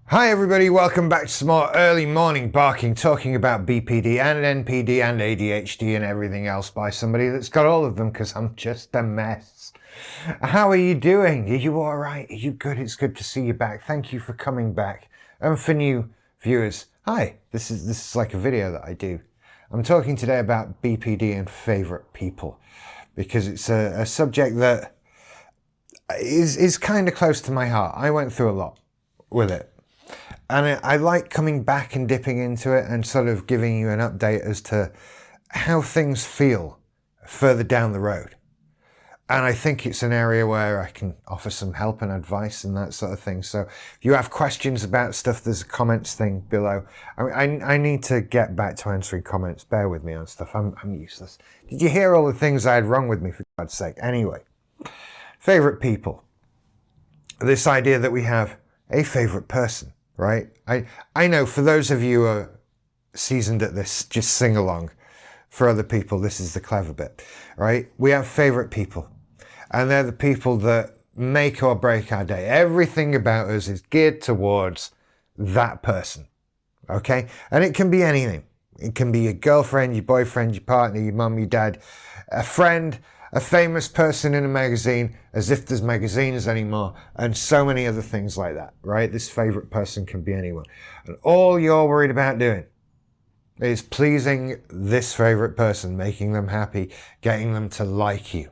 Hi everybody, welcome back to some more early morning barking, talking about BPD and NPD and ADHD and everything else by somebody that's got all of them, because I'm just a mess. How are you doing? Are you alright? Are you good? It's good to see you back. Thank you for coming back. And for new viewers, hi, this is like a video that I do. I'm talking today about BPD and favourite people, because it's a subject that is kind of close to my heart. I went through a lot with it. And I like coming back and dipping into it and sort of giving you an update as to how things feel further down the road. And I think it's an area where I can offer some help and advice and that sort of thing. So if you have questions about stuff, there's a comments thing below. I need to get back to answering comments. Bear with me on stuff. I'm useless. Did you hear all the things I had wrong with me, for God's sake? Anyway, favourite people. This idea that we have a favourite person. Right? I know for those of you who are seasoned at this, just sing along. For other people, this is the clever bit, right? We have favourite people, and they're the people that make or break our day. Everything about us is geared towards that person, okay? And it can be anything. It can be your girlfriend, your boyfriend, your partner, your mum, your dad, a friend, a famous person in a magazine, as if there's magazines anymore, and so many other things like that, right? This favourite person can be anyone. And all you're worried about doing is pleasing this favourite person, making them happy, getting them to like you.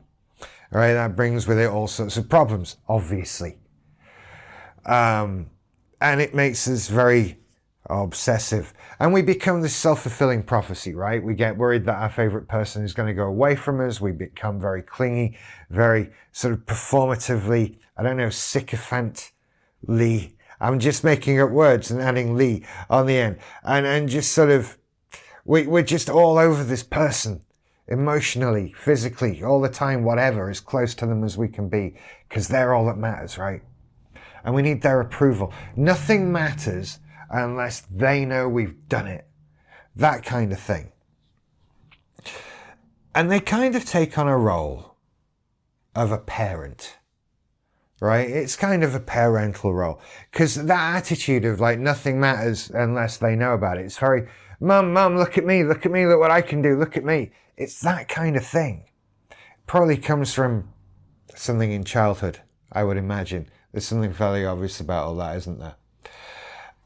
All right, that brings with it all sorts of problems, obviously. And it makes us very obsessive, and we become this self-fulfilling prophecy, right? We get worried that our favorite person is going to go away from us. We become very clingy, very sort of performatively, I don't know, sycophantly. I'm just making up words and adding "ly" on the end, and just sort of we're just all over this person, emotionally, physically, all the time, whatever, as close to them as we can be, because they're all that matters, right? And we need their approval. Nothing matters unless they know we've done it. That kind of thing. And they kind of take on a role of a parent, right? It's kind of a parental role. Because that attitude of like nothing matters unless they know about it. It's very, Mum, look at me, look what I can do, look at me. It's that kind of thing. Probably comes from something in childhood, I would imagine. There's something fairly obvious about all that, isn't there?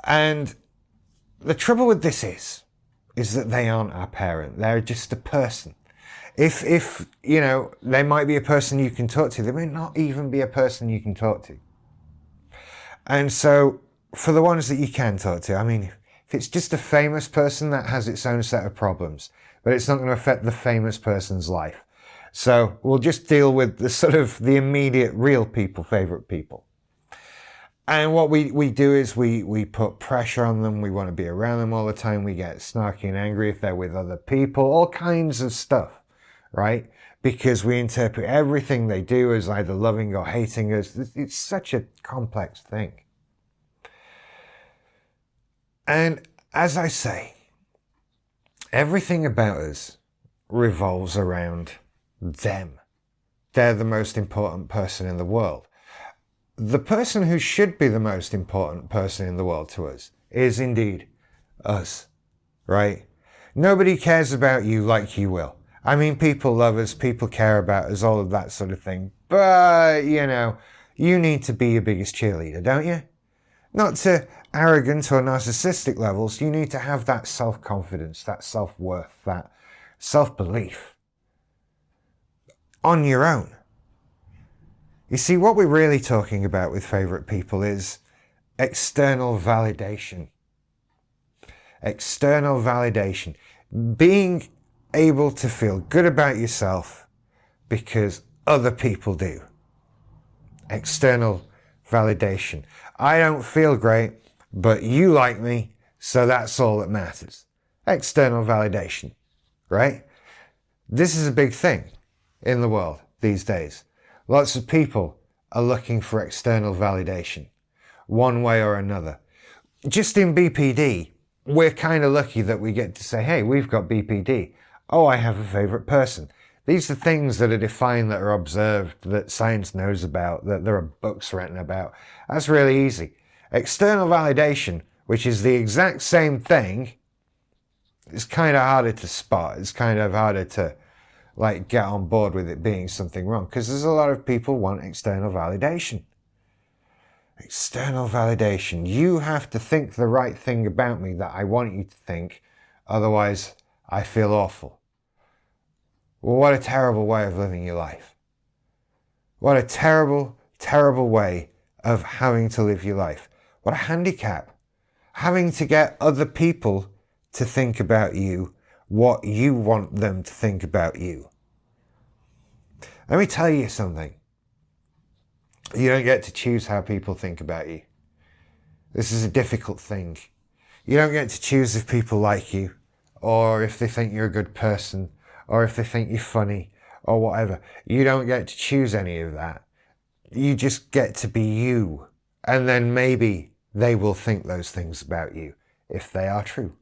And the trouble with this is that they aren't our parent. They're just a person. If you know, they might be a person you can talk to. They may not even be a person you can talk to. And so for the ones that you can talk to, I mean, if it's just a famous person, that has its own set of problems, but it's not going to affect the famous person's life. So we'll just deal with the sort of the immediate real people, favorite people. And what we do is we put pressure on them. We want to be around them all the time. We get snarky and angry if they're with other people, all kinds of stuff, right? Because we interpret everything they do as either loving or hating us. It's such a complex thing. And as I say, everything about us revolves around them. They're the most important person in the world. The person who should be the most important person in the world to us is indeed us, right? Nobody cares about you like you will. I mean, people love us, people care about us, all of that sort of thing. But, you know, you need to be your biggest cheerleader, don't you? Not to arrogant or narcissistic levels. You need to have that self-confidence, that self-worth, that self-belief on your own. You see, what we're really talking about with favourite people is external validation. External validation. Being able to feel good about yourself because other people do. External validation. I don't feel great, but you like me, so that's all that matters. External validation, right? This is a big thing in the world these days. Lots of people are looking for external validation, one way or another. Just in BPD, we're kind of lucky that we get to say, hey, we've got BPD. Oh, I have a favourite person. These are things that are defined, that are observed, that science knows about, that there are books written about. That's really easy. External validation, which is the exact same thing, is kind of harder to spot. It's kind of harder to like get on board with it being something wrong, because there's a lot of people want external validation. External validation. You have to think the right thing about me that I want you to think, otherwise I feel awful. Well, what a terrible way of living your life. What a terrible, terrible way of having to live your life. What a handicap. Having to get other people to think about you what you want them to think about you. Let me tell you something. You don't get to choose how people think about you. This is a difficult thing. You don't get to choose if people like you, or if they think you're a good person, or if they think you're funny, or whatever. You don't get to choose any of that. You just get to be you. And then maybe they will think those things about you, if they are true.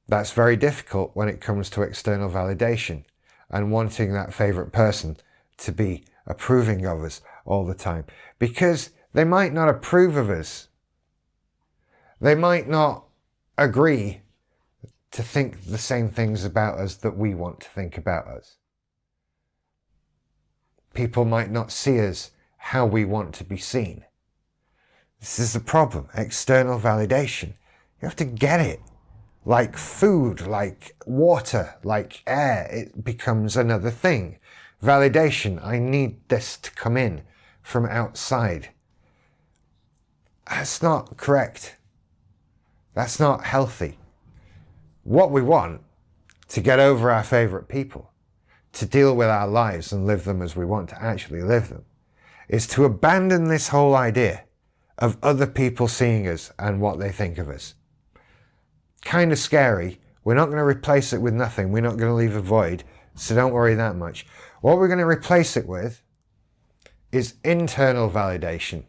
That's very difficult when it comes to external validation and wanting that favorite person to be approving of us all the time, because they might not approve of us. They might not agree to think the same things about us that we want to think about us. People might not see us how we want to be seen. This is the problem. External validation. You have to get it. Like food, like water, like air, it becomes another thing. Validation, I need this to come in from outside. That's not correct. That's not healthy. What we want, to get over our favorite people, to deal with our lives and live them as we want to actually live them, is to abandon this whole idea of other people seeing us and what they think of us. Kind of scary. We're not going to replace it with nothing. We're not going to leave a void, so don't worry that much. What we're going to replace it with is internal validation.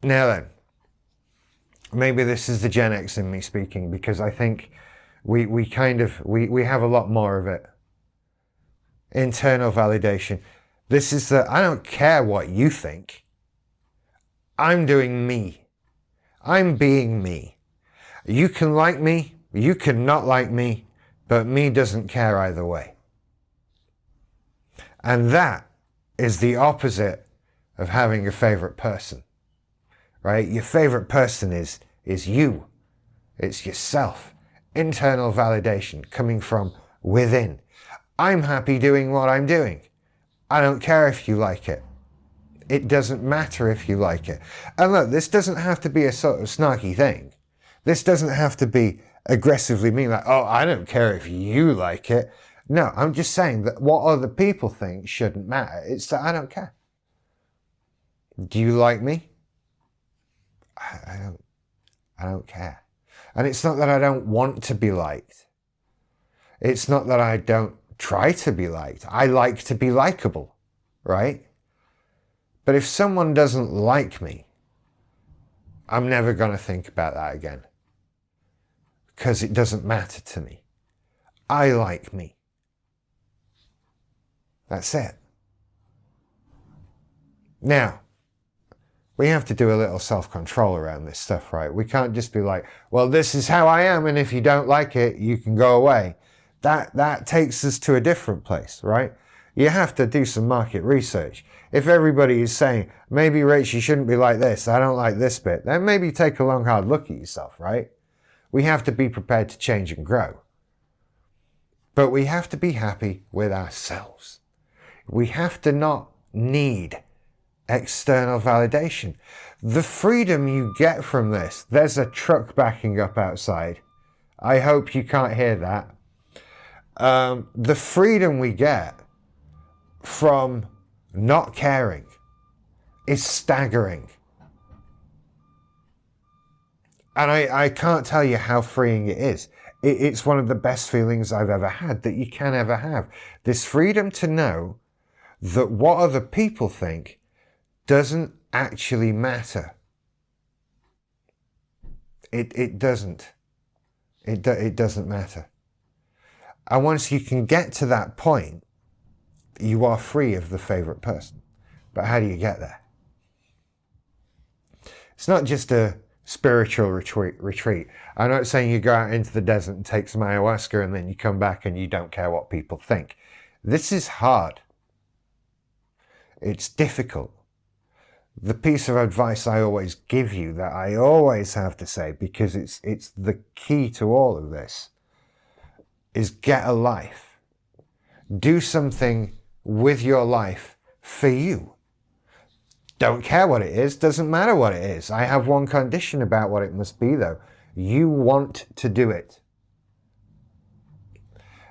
Now then, maybe this is the Gen X in me speaking, because I think we have a lot more of it. Internal validation. This is I don't care what you think. I'm doing me. I'm being me. You can like me, you can not like me, but me doesn't care either way. And that is the opposite of having a favorite person, right? Your favorite person is you. It's yourself. Internal validation coming from within. I'm happy doing what I'm doing. I don't care if you like it. It doesn't matter if you like it. And look, this doesn't have to be a sort of snarky thing. This doesn't have to be aggressively mean, like, oh, I don't care if you like it. No, I'm just saying that what other people think shouldn't matter. It's that I don't care. Do you like me? I don't care. And it's not that I don't want to be liked. It's not that I don't try to be liked. I like to be likable, right? But if someone doesn't like me, I'm never going to think about that again, because it doesn't matter to me. I like me. That's it. Now, we have to do a little self-control around this stuff, right? We can't just be like, well, this is how I am, and if you don't like it, you can go away. That takes us to a different place, right? You have to do some market research. If everybody is saying, maybe Rach, you shouldn't be like this, I don't like this bit, then maybe take a long, hard look at yourself, right? We have to be prepared to change and grow. But we have to be happy with ourselves. We have to not need external validation. The freedom you get from this, there's a truck backing up outside. I hope you can't hear that. The freedom we get from not caring is staggering. And I can't tell you how freeing it is. It's one of the best feelings I've ever had, that you can ever have. This freedom to know that what other people think doesn't actually matter. It doesn't. It doesn't matter. And once you can get to that point, you are free of the favorite person. But how do you get there? It's not just a spiritual retreat. I'm not saying you go out into the desert and take some ayahuasca and then you come back and you don't care what people think. This is hard. It's difficult. The piece of advice I always give you, that I always have to say, because it's the key to all of this, is get a life. Do something with your life for you. Don't care what it is, doesn't matter what it is. I have one condition about what it must be though. You want to do it.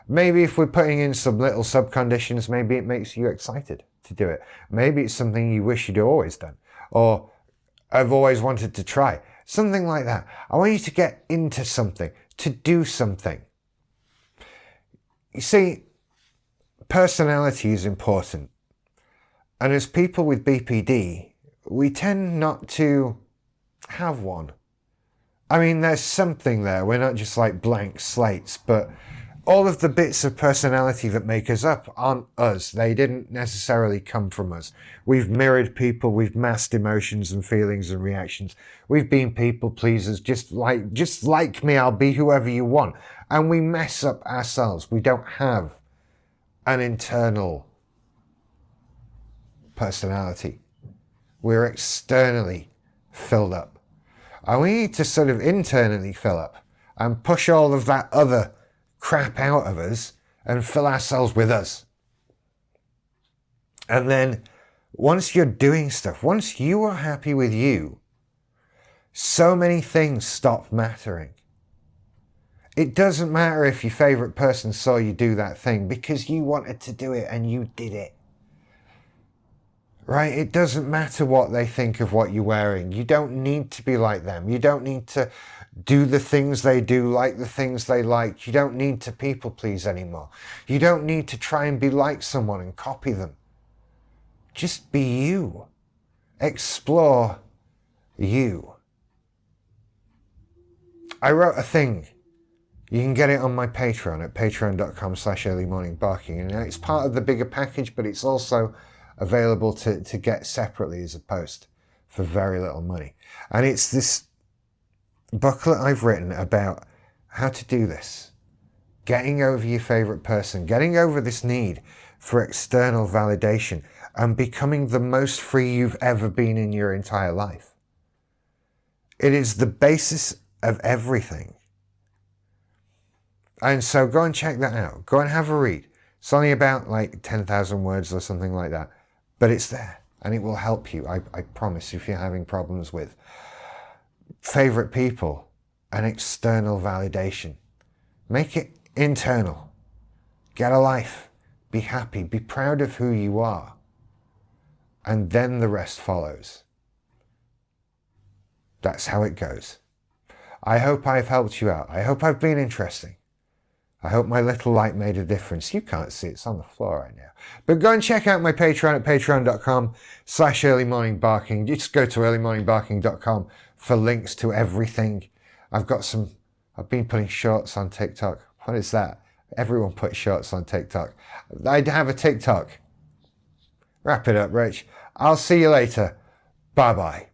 Maybe if we're putting in some little sub-conditions, maybe it makes you excited to do it. Maybe it's something you wish you'd always done, or I've always wanted to try. Something like that. I want you to get into something, to do something. You see, personality is important. And as people with BPD, we tend not to have one. I mean, there's something there. We're not just like blank slates, but all of the bits of personality that make us up aren't us. They didn't necessarily come from us. We've mirrored people. We've masked emotions and feelings and reactions. We've been people pleasers. Just like me, I'll be whoever you want. And we mess up ourselves. We don't have an internal personality. We're externally filled up. And we need to sort of internally fill up and push all of that other crap out of us and fill ourselves with us. And then once you're doing stuff, once you are happy with you, so many things stop mattering. It doesn't matter if your favorite person saw you do that thing because you wanted to do it and you did it. Right? It doesn't matter what they think of what you're wearing. You don't need to be like them. You don't need to do the things they do, like the things they like. You don't need to people please anymore. You don't need to try and be like someone and copy them. Just be you. Explore you. I wrote a thing. You can get it on my Patreon at patreon.com/earlymorningbarking. And it's part of the bigger package, but it's also available to get separately as a post for very little money. And it's this booklet I've written about how to do this. Getting over your favorite person, getting over this need for external validation and becoming the most free you've ever been in your entire life. It is the basis of everything. And so go and check that out. Go and have a read. It's only about like 10,000 words or something like that. But it's there and it will help you. I promise, if you're having problems with favorite people and external validation. Make it internal. Get a life. Be happy. Be proud of who you are. And then the rest follows. That's how it goes. I hope I've helped you out. I hope I've been interesting. I hope my little light made a difference. You can't see it, it's on the floor right now. But go and check out my Patreon at patreon.com/earlymorningbarking. Just go to earlymorningbarking.com for links to everything. I've been putting shorts on TikTok. What is that? Everyone puts shorts on TikTok. I have a TikTok. Wrap it up, Rich. I'll see you later. Bye-bye.